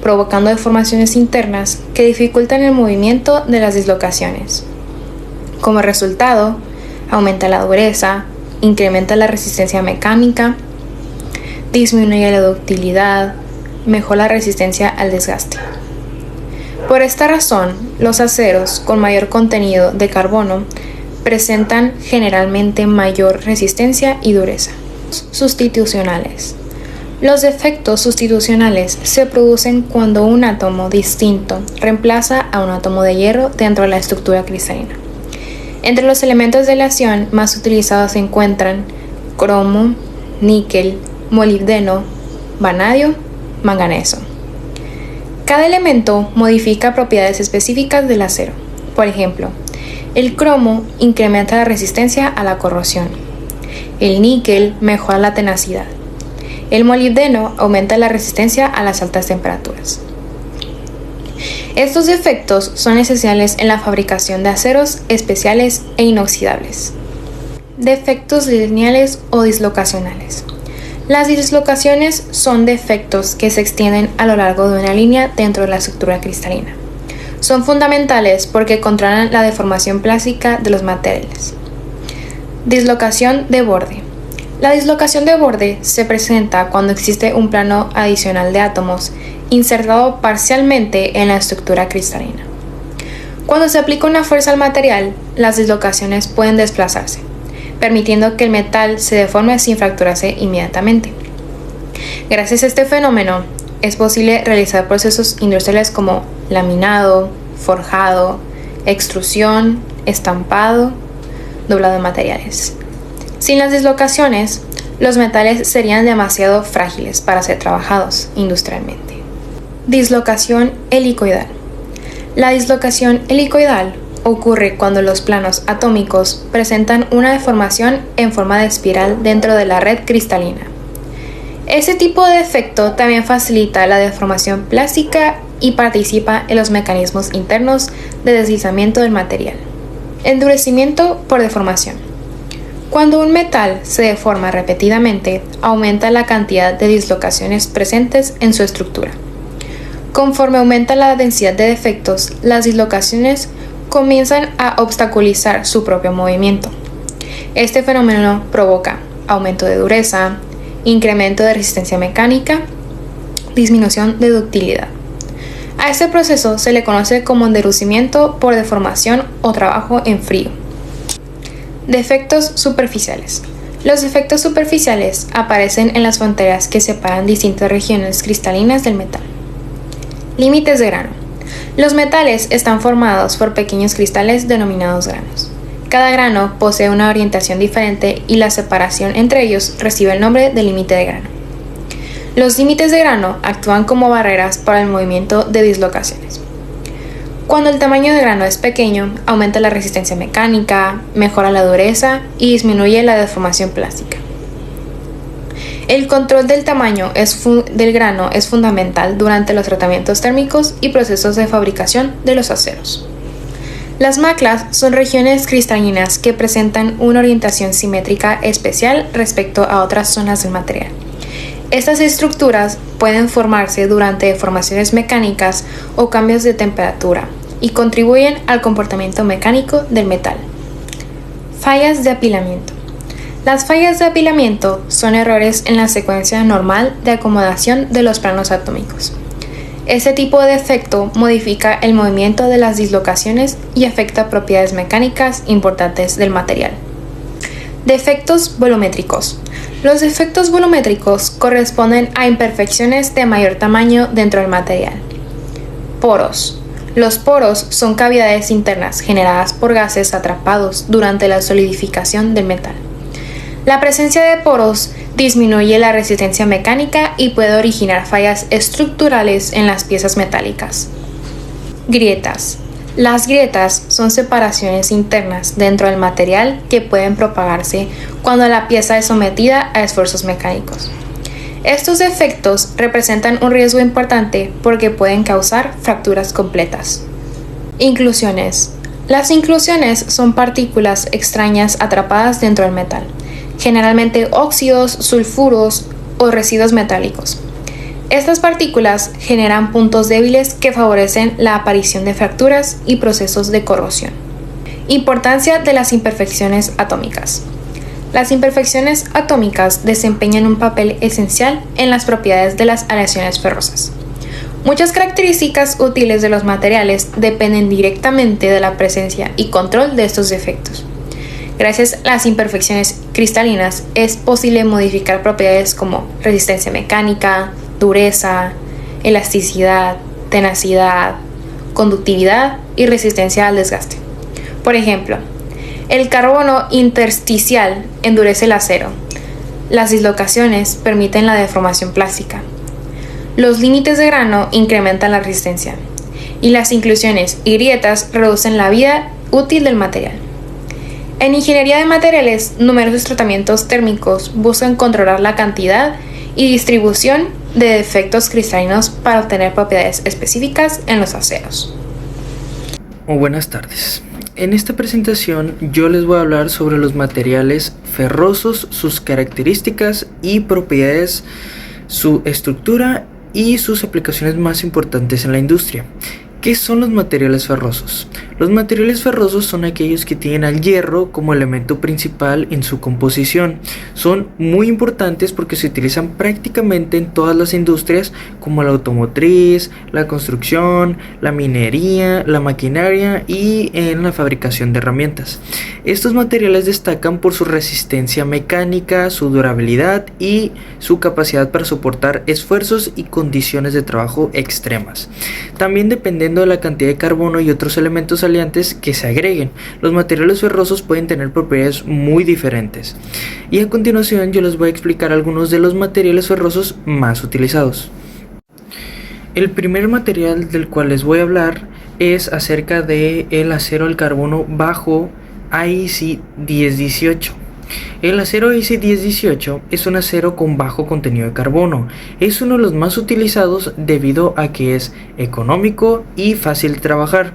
provocando deformaciones internas que dificultan el movimiento de las dislocaciones. Como resultado, aumenta la dureza, incrementa la resistencia mecánica, disminuye la ductilidad, mejora la resistencia al desgaste. Por esta razón, los aceros con mayor contenido de carbono presentan generalmente mayor resistencia y dureza. Sustitucionales. Los defectos sustitucionales se producen cuando un átomo distinto reemplaza a un átomo de hierro dentro de la estructura cristalina. Entre los elementos de aleación más utilizados se encuentran cromo, níquel, molibdeno, vanadio, manganeso. Cada elemento modifica propiedades específicas del acero. Por ejemplo, el cromo incrementa la resistencia a la corrosión. El níquel mejora la tenacidad. El molibdeno aumenta la resistencia a las altas temperaturas. Estos defectos son esenciales en la fabricación de aceros especiales e inoxidables. Defectos lineales o dislocacionales. Las dislocaciones son defectos que se extienden a lo largo de una línea dentro de la estructura cristalina. Son fundamentales porque controlan la deformación plástica de los materiales. Dislocación de borde. La dislocación de borde se presenta cuando existe un plano adicional de átomos insertado parcialmente en la estructura cristalina. Cuando se aplica una fuerza al material, las dislocaciones pueden desplazarse, permitiendo que el metal se deforme sin fracturarse inmediatamente. Gracias a este fenómeno, es posible realizar procesos industriales como laminado, forjado, extrusión, estampado, doblado de materiales. Sin las dislocaciones, los metales serían demasiado frágiles para ser trabajados industrialmente. Dislocación helicoidal. La dislocación helicoidal ocurre cuando los planos atómicos presentan una deformación en forma de espiral dentro de la red cristalina. Este tipo de efecto también facilita la deformación plástica y participa en los mecanismos internos de deslizamiento del material. Endurecimiento por deformación. Cuando un metal se deforma repetidamente, aumenta la cantidad de dislocaciones presentes en su estructura. Conforme aumenta la densidad de defectos, las dislocaciones comienzan a obstaculizar su propio movimiento. Este fenómeno provoca aumento de dureza, incremento de resistencia mecánica, disminución de ductilidad. A este proceso se le conoce como endurecimiento por deformación o trabajo en frío. Defectos superficiales. Los defectos superficiales aparecen en las fronteras que separan distintas regiones cristalinas del metal. Límites de grano. Los metales están formados por pequeños cristales denominados granos. Cada grano posee una orientación diferente y la separación entre ellos recibe el nombre de límite de grano. Los límites de grano actúan como barreras para el movimiento de dislocaciones. Cuando el tamaño de grano es pequeño, aumenta la resistencia mecánica, mejora la dureza y disminuye la deformación plástica. El control del tamaño del grano es fundamental durante los tratamientos térmicos y procesos de fabricación de los aceros. Las maclas son regiones cristalinas que presentan una orientación simétrica especial respecto a otras zonas del material. Estas estructuras pueden formarse durante deformaciones mecánicas o cambios de temperatura y contribuyen al comportamiento mecánico del metal. Fallas de apilamiento. Las fallas de apilamiento son errores en la secuencia normal de acomodación de los planos atómicos. Este tipo de defecto modifica el movimiento de las dislocaciones y afecta propiedades mecánicas importantes del material. Defectos volumétricos. Los defectos volumétricos corresponden a imperfecciones de mayor tamaño dentro del material. Poros. Los poros son cavidades internas generadas por gases atrapados durante la solidificación del metal. La presencia de poros disminuye la resistencia mecánica y puede originar fallas estructurales en las piezas metálicas. Grietas. Las grietas son separaciones internas dentro del material que pueden propagarse cuando la pieza es sometida a esfuerzos mecánicos. Estos defectos representan un riesgo importante porque pueden causar fracturas completas. Inclusiones. Las inclusiones son partículas extrañas atrapadas dentro del metal, generalmente óxidos, sulfuros o residuos metálicos. Estas partículas generan puntos débiles que favorecen la aparición de fracturas y procesos de corrosión. Importancia de las imperfecciones atómicas. Las imperfecciones atómicas desempeñan un papel esencial en las propiedades de las aleaciones ferrosas. Muchas características útiles de los materiales dependen directamente de la presencia y control de estos defectos. Gracias a las imperfecciones cristalinas es posible modificar propiedades como resistencia mecánica, dureza, elasticidad, tenacidad, conductividad y resistencia al desgaste. Por ejemplo, el carbono intersticial endurece el acero. Las dislocaciones permiten la deformación plástica. Los límites de grano incrementan la resistencia. Y las inclusiones y grietas reducen la vida útil del material. En ingeniería de materiales, numerosos tratamientos térmicos buscan controlar la cantidad y distribución de defectos cristalinos para obtener propiedades específicas en los aceros. Buenas tardes. En esta presentación yo les voy a hablar sobre los materiales ferrosos, sus características y propiedades, su estructura y sus aplicaciones más importantes en la industria. ¿Qué son los materiales ferrosos? Los materiales ferrosos son aquellos que tienen al hierro como elemento principal en su composición. Son muy importantes porque se utilizan prácticamente en todas las industrias como la automotriz, la construcción, la minería, la maquinaria y en la fabricación de herramientas. Estos materiales destacan por su resistencia mecánica, su durabilidad y su capacidad para soportar esfuerzos y condiciones de trabajo extremas. También dependiendo de la cantidad de carbono y otros elementos aliantes que se agreguen, los materiales ferrosos pueden tener propiedades muy diferentes. Y a continuación yo les voy a explicar algunos de los materiales ferrosos más utilizados. El primer material del cual les voy a hablar es acerca del acero al carbono bajo AISI 1018. El acero AISI 1018 es un acero con bajo contenido de carbono. Es uno de los más utilizados debido a que es económico y fácil de trabajar.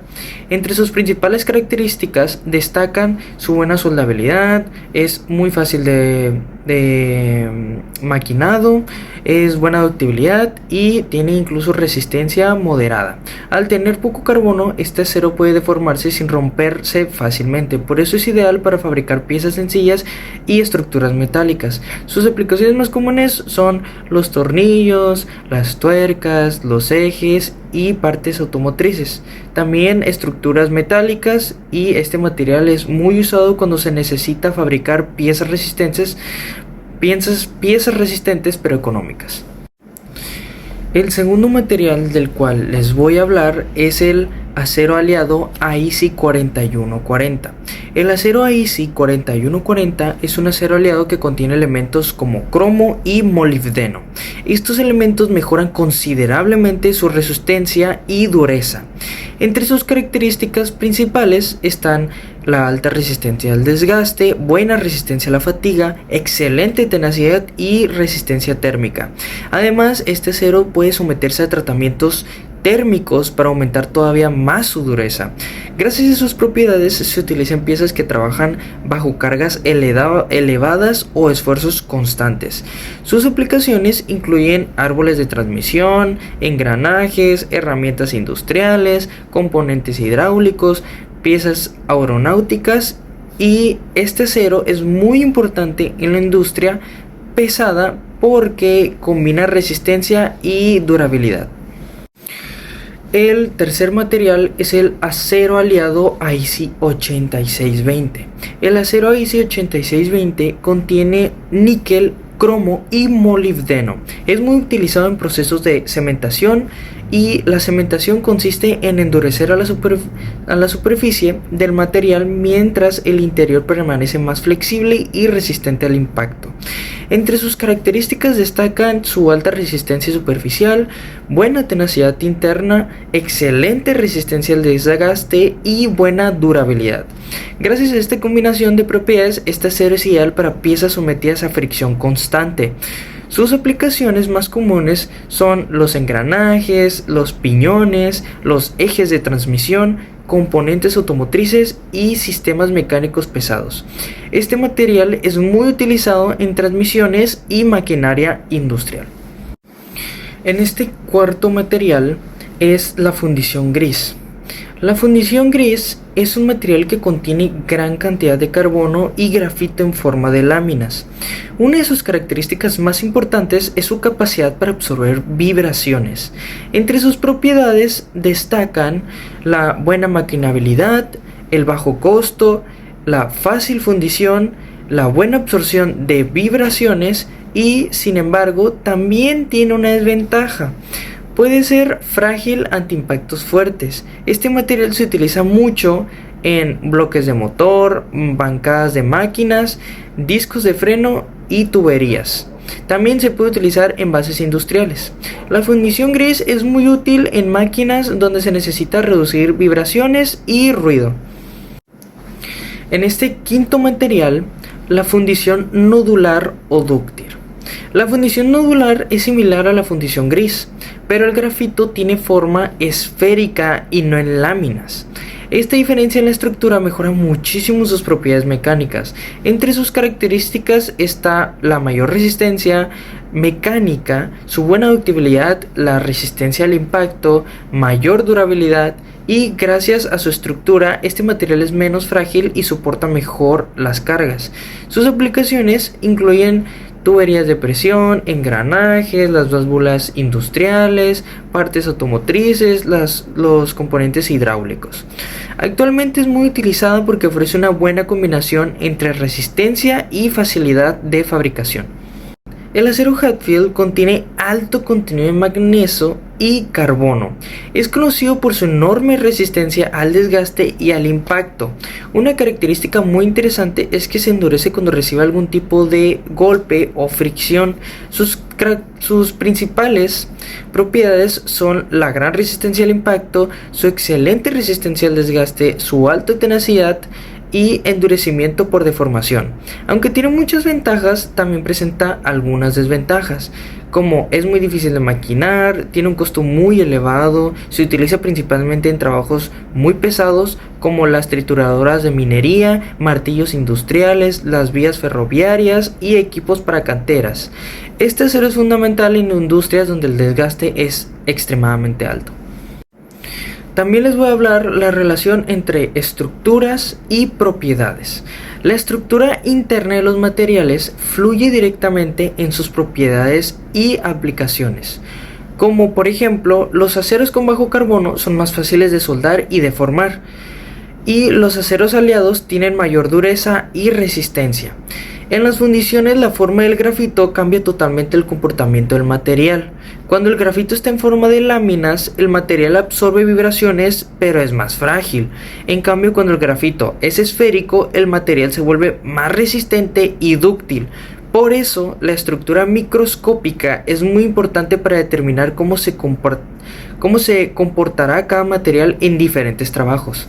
Entre sus principales características destacan su buena soldabilidad, es muy fácil de maquinado, es buena ductibilidad y tiene incluso resistencia moderada. Al tener poco carbono, este acero puede deformarse sin romperse fácilmente, por eso es ideal para fabricar piezas sencillas y estructuras metálicas. Sus aplicaciones más comunes son los tornillos, las tuercas, los ejes y partes automotrices. También estructuras metálicas, y este material es muy usado cuando se necesita fabricar piezas resistentes pero económicas. El segundo material del cual les voy a hablar es el acero aliado AISI 4140. El acero AISI 4140 es un acero aliado que contiene elementos como cromo y molibdeno. Estos elementos mejoran considerablemente su resistencia y dureza. Entre sus características principales están la alta resistencia al desgaste, buena resistencia a la fatiga, excelente tenacidad y resistencia térmica. Además, este acero puede someterse a tratamientos térmicos para aumentar todavía más su dureza. Gracias a sus propiedades se utilizan piezas que trabajan bajo cargas elevadas o esfuerzos constantes. Sus aplicaciones incluyen árboles de transmisión, engranajes, herramientas industriales, componentes hidráulicos, piezas aeronáuticas, y este acero es muy importante en la industria pesada porque combina resistencia y durabilidad. El tercer material es el acero aliado AISI 8620. El acero AISI 8620 contiene níquel, cromo y molibdeno. Es muy utilizado en procesos de cementación, y la cementación consiste en endurecer a la superficie del material mientras el interior permanece más flexible y resistente al impacto. Entre sus características destacan su alta resistencia superficial, buena tenacidad interna, excelente resistencia al desgaste y buena durabilidad. Gracias a esta combinación de propiedades, este acero es ideal para piezas sometidas a fricción constante. Sus aplicaciones más comunes son los engranajes, los piñones, los ejes de transmisión, componentes automotrices y sistemas mecánicos pesados. Este material es muy utilizado en transmisiones y maquinaria industrial. En este cuarto material es la fundición gris. La fundición gris es un material que contiene gran cantidad de carbono y grafito en forma de láminas. Una de sus características más importantes es su capacidad para absorber vibraciones. Entre sus propiedades destacan la buena maquinabilidad, el bajo costo, la fácil fundición, la buena absorción de vibraciones y, sin embargo, también tiene una desventaja. Puede ser frágil ante impactos fuertes. Este material se utiliza mucho en bloques de motor, bancadas de máquinas, discos de freno y tuberías. También se puede utilizar en bases industriales. La fundición gris es muy útil en máquinas donde se necesita reducir vibraciones y ruido. En este quinto material, la fundición nodular o dúctil. La fundición nodular es similar a la fundición gris, pero el grafito tiene forma esférica y no en láminas. Esta diferencia en la estructura mejora muchísimo sus propiedades mecánicas. Entre sus características está la mayor resistencia mecánica, su buena ductilidad, la resistencia al impacto, mayor durabilidad, y gracias a su estructura este material es menos frágil y soporta mejor las cargas. Sus aplicaciones incluyen tuberías de presión, engranajes, las válvulas industriales, partes automotrices, los componentes hidráulicos. Actualmente es muy utilizada porque ofrece una buena combinación entre resistencia y facilidad de fabricación. El acero Hatfield contiene alto contenido de magnesio y carbono. Es conocido por su enorme resistencia al desgaste y al impacto. Una característica muy interesante es que se endurece cuando recibe algún tipo de golpe o fricción. Sus principales propiedades son la gran resistencia al impacto, su excelente resistencia al desgaste, su alta tenacidad y endurecimiento por deformación. Aunque tiene muchas ventajas, también presenta algunas desventajas, como es muy difícil de maquinar, tiene un costo muy elevado, se utiliza principalmente en trabajos muy pesados como las trituradoras de minería, martillos industriales, las vías ferroviarias y equipos para canteras. Este acero es fundamental en industrias donde el desgaste es extremadamente alto. También les voy a hablar la relación entre estructuras y propiedades. La estructura interna de los materiales fluye directamente en sus propiedades y aplicaciones. Como por ejemplo, los aceros con bajo carbono son más fáciles de soldar y de formar, y los aceros aliados tienen mayor dureza y resistencia. En las fundiciones, la forma del grafito cambia totalmente el comportamiento del material. Cuando el grafito está en forma de láminas, el material absorbe vibraciones, pero es más frágil. En cambio, cuando el grafito es esférico, el material se vuelve más resistente y dúctil. Por eso, la estructura microscópica es muy importante para determinar cómo se comportará cada material en diferentes trabajos.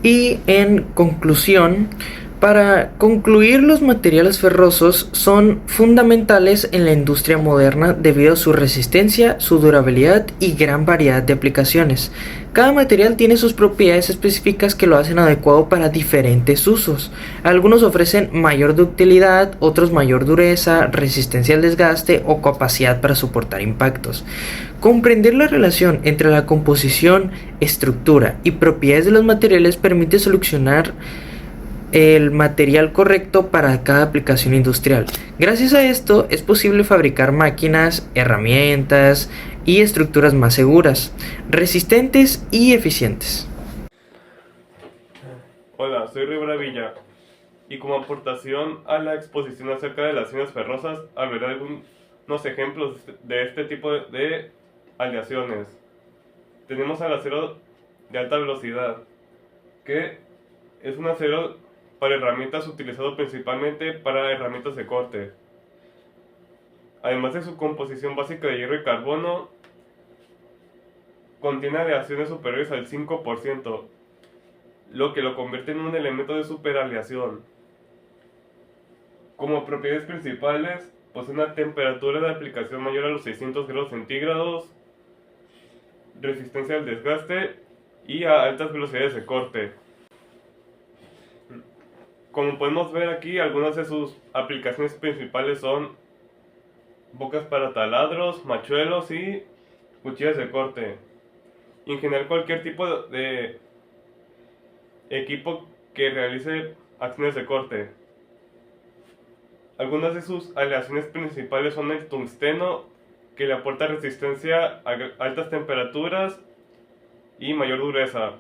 Y en conclusión, para concluir, los materiales ferrosos son fundamentales en la industria moderna debido a su resistencia, su durabilidad y gran variedad de aplicaciones. Cada material tiene sus propiedades específicas que lo hacen adecuado para diferentes usos. Algunos ofrecen mayor ductilidad, otros mayor dureza, resistencia al desgaste o capacidad para soportar impactos. Comprender la relación entre la composición, estructura y propiedades de los materiales permite solucionar el material correcto para cada aplicación industrial. Gracias a esto es posible fabricar máquinas, herramientas y estructuras más seguras, resistentes y eficientes. Hola, soy Rivera Villa y como aportación a la exposición acerca de las aleaciones ferrosas hablaré de algunos ejemplos de este tipo de aleaciones. Tenemos al acero de alta velocidad, que es un acero para herramientas utilizado principalmente para herramientas de corte. Además de su composición básica de hierro y carbono, contiene aleaciones superiores al 5%, lo que lo convierte en un elemento de superaleación. Como propiedades principales, posee una temperatura de aplicación mayor a los 600 grados centígrados, resistencia al desgaste y a altas velocidades de corte. Como podemos ver aquí, algunas de sus aplicaciones principales son bocas para taladros, machuelos y cuchillas de corte. En general, cualquier tipo de equipo que realice acciones de corte. Algunas de sus aleaciones principales son el tungsteno, que le aporta resistencia a altas temperaturas y mayor dureza.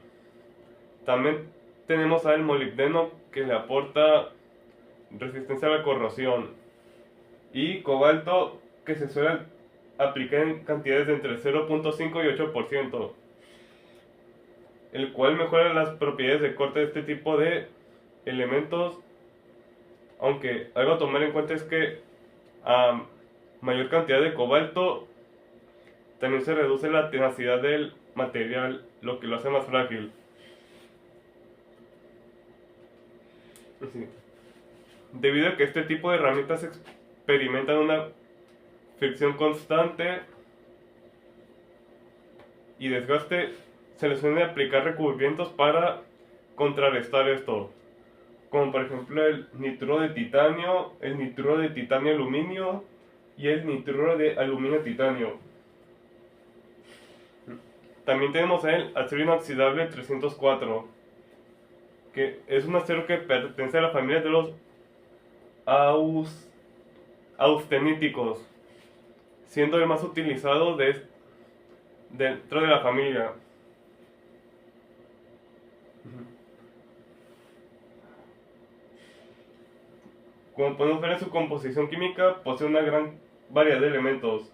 También tenemos al molibdeno, que le aporta resistencia a la corrosión, y cobalto, que se suele aplicar en cantidades de entre 0.5 y 8%, el cual mejora las propiedades de corte de este tipo de elementos, aunque algo a tomar en cuenta es que a mayor cantidad de cobalto también se reduce la tenacidad del material, lo que lo hace más frágil. Sí. Debido a que este tipo de herramientas experimentan una fricción constante y desgaste, se les suelen aplicar recubrimientos para contrarrestar esto, como por ejemplo el nitruro de titanio, el nitruro de titanio aluminio y el nitruro de aluminio titanio. También tenemos el acero inoxidable 304, que es un acero que pertenece a la familia de los austeníticos, siendo el más utilizado dentro de la familia. Como podemos ver en su composición química, posee una gran variedad de elementos,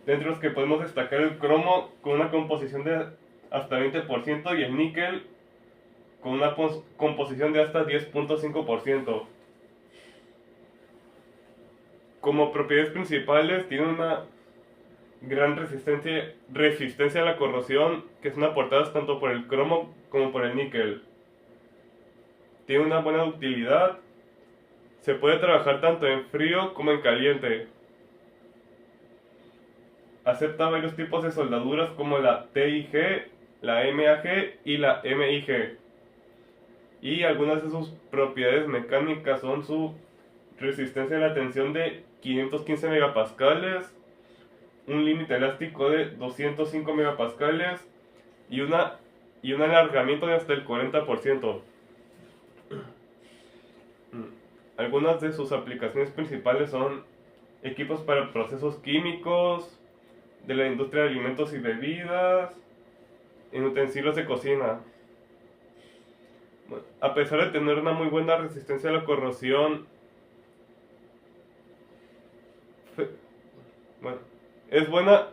entre los que podemos destacar el cromo con una composición de hasta 20% y el níquel con una composición de hasta 10.5%. Como propiedades principales, tiene una gran resistencia a la corrosión, que son aportadas tanto por el cromo como por el níquel. Tiene una buena ductilidad, se puede trabajar tanto en frío como en caliente. Acepta varios tipos de soldaduras como la TIG, la MAG y la MIG. Y algunas de sus propiedades mecánicas son su resistencia a la tensión de 515 megapascales, un límite elástico de 205 megapascales y un alargamiento de hasta el 40%. Algunas de sus aplicaciones principales son equipos para procesos químicos, de la industria de alimentos y bebidas, en utensilios de cocina. Bueno, a pesar de tener una muy buena resistencia a la corrosión, es buena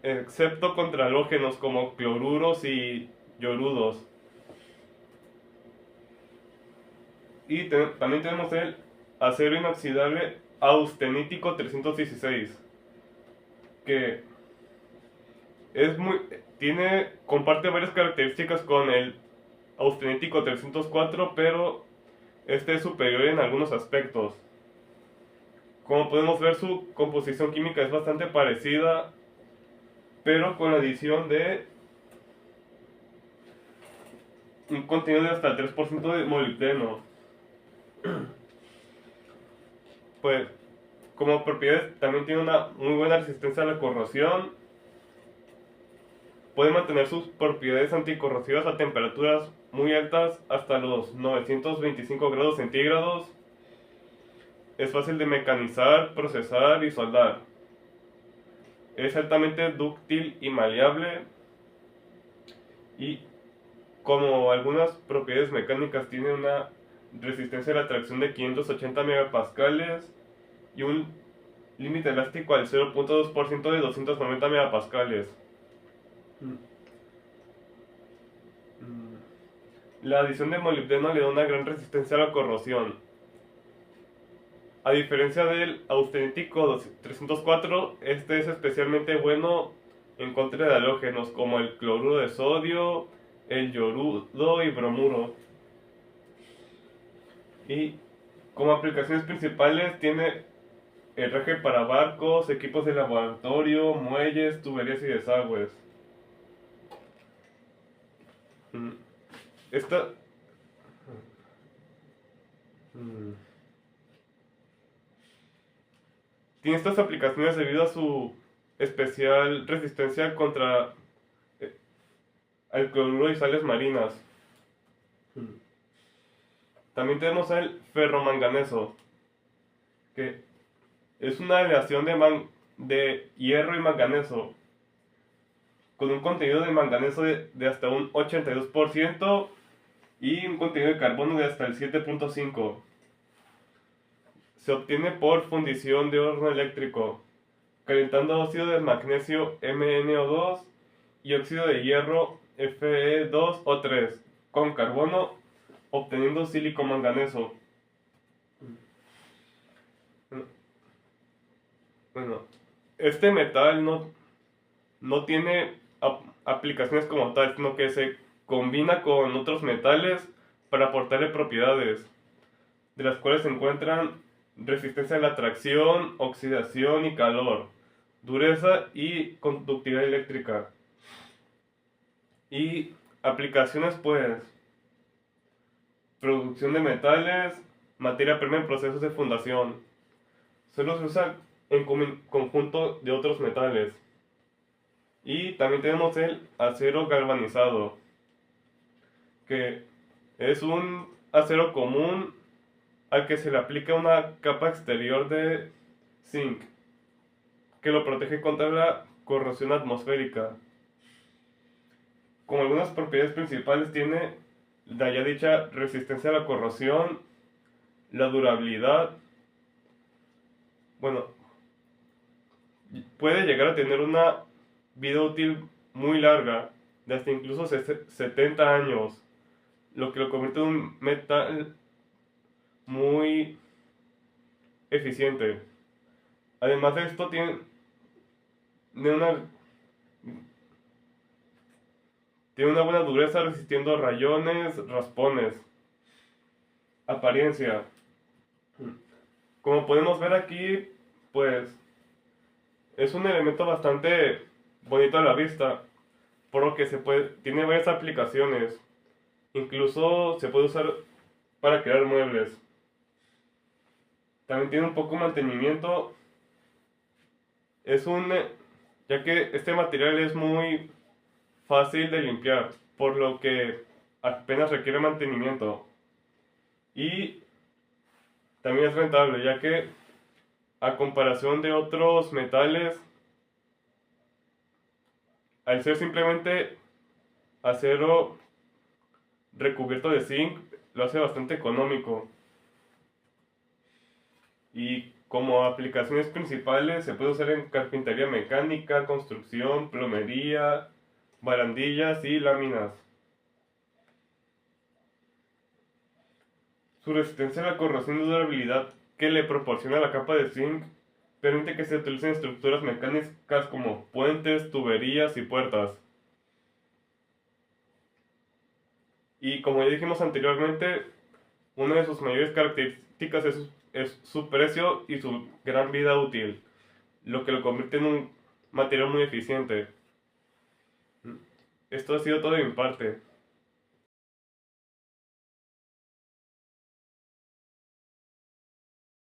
excepto contra halógenos como cloruros y yorudos. Y también tenemos el acero inoxidable austenítico 316, que comparte varias características con el austenítico 304, pero este es superior en algunos aspectos. Como podemos ver, su composición química es bastante parecida, pero con la adición de un contenido de hasta el 3% de molibdeno. Pues, como propiedades, también tiene una muy buena resistencia a la corrosión. Puede mantener sus propiedades anticorrosivas a temperaturas muy altas, hasta los 925 grados centígrados. Es fácil de mecanizar, procesar y soldar. Es altamente dúctil y maleable. Y como algunas propiedades mecánicas, tiene una resistencia a la tracción de 580 megapascales y un límite elástico al 0.2% de 290 megapascales. La adición de molibdeno le da una gran resistencia a la corrosión. A diferencia del austenítico 304, este es especialmente bueno en contra de halógenos como el cloruro de sodio, el yorudo y bromuro. Y como aplicaciones principales tiene herraje para barcos, equipos de laboratorio, muelles, tuberías y desagües. Tiene estas aplicaciones debido a su especial resistencia contra el cloruro y sales marinas. También tenemos el ferromanganeso, que es una aleación de hierro y manganeso, con un contenido de manganeso de hasta un 82% y un contenido de carbono de hasta el 7.5%. Se obtiene por fundición de horno eléctrico, calentando óxido de magnesio MnO2 y óxido de hierro Fe2O3 con carbono, obteniendo sílico-manganeso. Bueno, este metal no tiene aplicaciones como tal, sino que se combina con otros metales para aportarle propiedades, de las cuales se encuentran resistencia a la tracción, oxidación y calor, dureza y conductividad eléctrica. Y aplicaciones, pues, producción de metales, materia prima en procesos de fundación. Solo se usa en conjunto de otros metales. Y también tenemos el acero galvanizado, que es un acero común al que se le aplica una capa exterior de zinc, que lo protege contra la corrosión atmosférica. Como algunas propiedades principales tiene la ya dicha resistencia a la corrosión, la durabilidad. Bueno, puede llegar a tener una vida útil muy larga, de hasta incluso 70 años, lo que lo convierte en un metal muy eficiente. Además de esto, una, tiene una buena dureza resistiendo rayones, raspones. Apariencia. Como podemos ver aquí, pues es un elemento bastante bonito a la vista, por lo que tiene varias aplicaciones. Incluso se puede usar para crear muebles. También tiene un poco de mantenimiento. Ya que este material es muy fácil de limpiar, por lo que apenas requiere mantenimiento. Y también es rentable, ya que a comparación de otros metales, al ser simplemente acero recubierto de zinc, lo hace bastante económico. Y como aplicaciones principales se puede usar en carpintería mecánica, construcción, plomería, barandillas y láminas. Su resistencia a la corrosión y durabilidad que le proporciona la capa de zinc permite que se utilicen estructuras mecánicas como puentes, tuberías y puertas. Y como ya dijimos anteriormente, una de sus mayores características es su precio y su gran vida útil, lo que lo convierte en un material muy eficiente. Esto ha sido todo de mi parte.